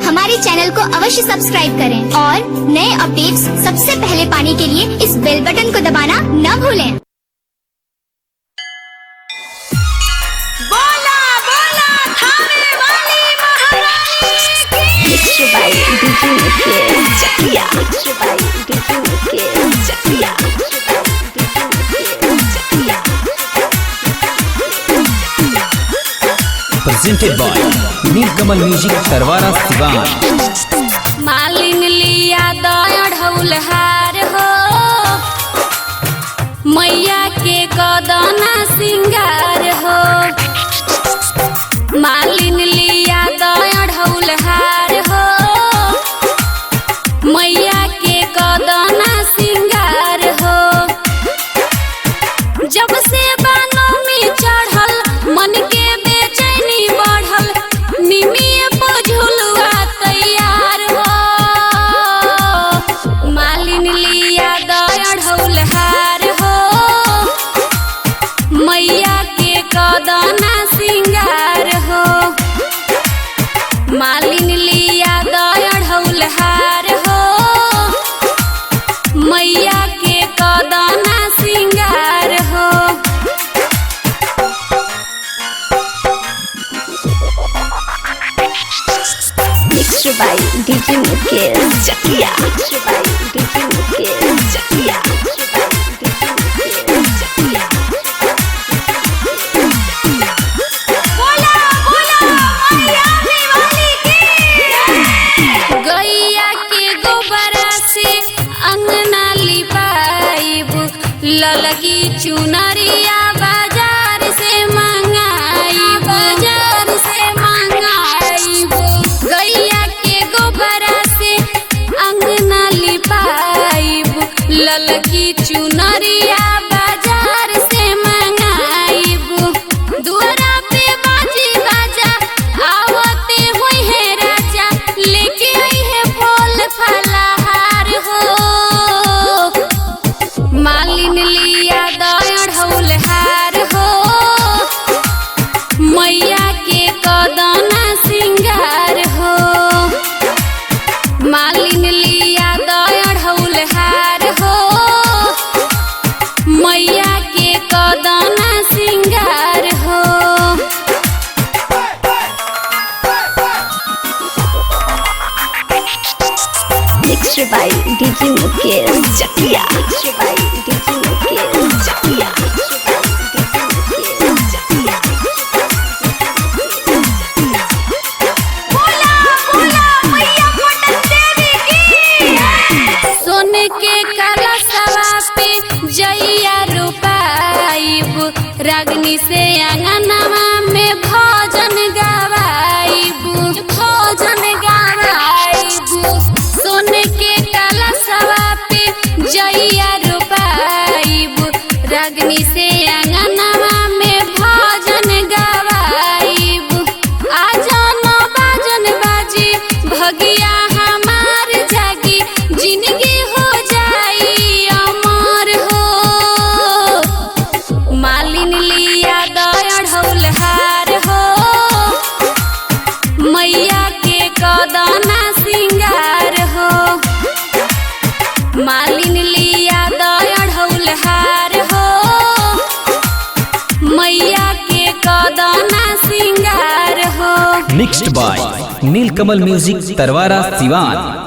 हमारे चैनल को अवश्य सब्सक्राइब करें और नए अपडेट्स सबसे पहले पाने के लिए इस बेल बटन को दबाना न भूलें। बोला बोला थाने वाली महारानी presented by Neelkamal music Tarwara Siwan. मालिन लिया दौड़ हार हो मैया के गदना सिंगार हो। मालिन लिया दौड़ हार हो मैया के गदना सिंगार हो। जब से बानोमी चढ़ल मन के बेचैनी बढ़ल निमिये झुलुआ तैयार हो। मालिन लिया दौड़ हार हो मैया के गदना सिंगार हो। मालिन लिया दौड़ हार हो मैया के गदना सिंगार हो। Mixed by DJ Mukesh Chakia. Mixed by DJ Mukesh Chakia. बोला बोला मैया वाली की। गैया के गोबरा से अंगना लिपाइब ललकी चुनरिया बाजार से मंगाइब। बाजार से मंगाइब गैया के गोबरा से अंगना लिपाइब ललकी चुनरिया बाजार से मंगाइब। दुआरा पे बाजी बाजा आवते हुई है राजा लेके आई है फल फलहार हो। मालिन लिया दौड़ हार हो मैया के गदना सिंगार हो। मालिन लिया दौड़ हार हो मैया के गदना सिंगार हो। Mixed by DJ Mukesh Chakia. Mixed by DJ Mukesh Chakia. बोला बोला मैया पटन देवी की। सोने के कलशवा पे जइया रुपाइब रागनी से अंगनवा में भजन गवाइब। भजन गवाइब सोने के कलशवा पे जइया रुपाइब रागनी से अंगनवा में भजन गवाइब। आजन बाजन बाजी भगिया हमार जागी जिंदगी हो जाई अमर हो। मालिन लिया दौड़ हार हो मैया के गदना सिंगार हो। मालिन लिया दौड़ हार हो मैया के गदना सिंगार हो। Mixed by Neelkamal music Tarwara Siwan.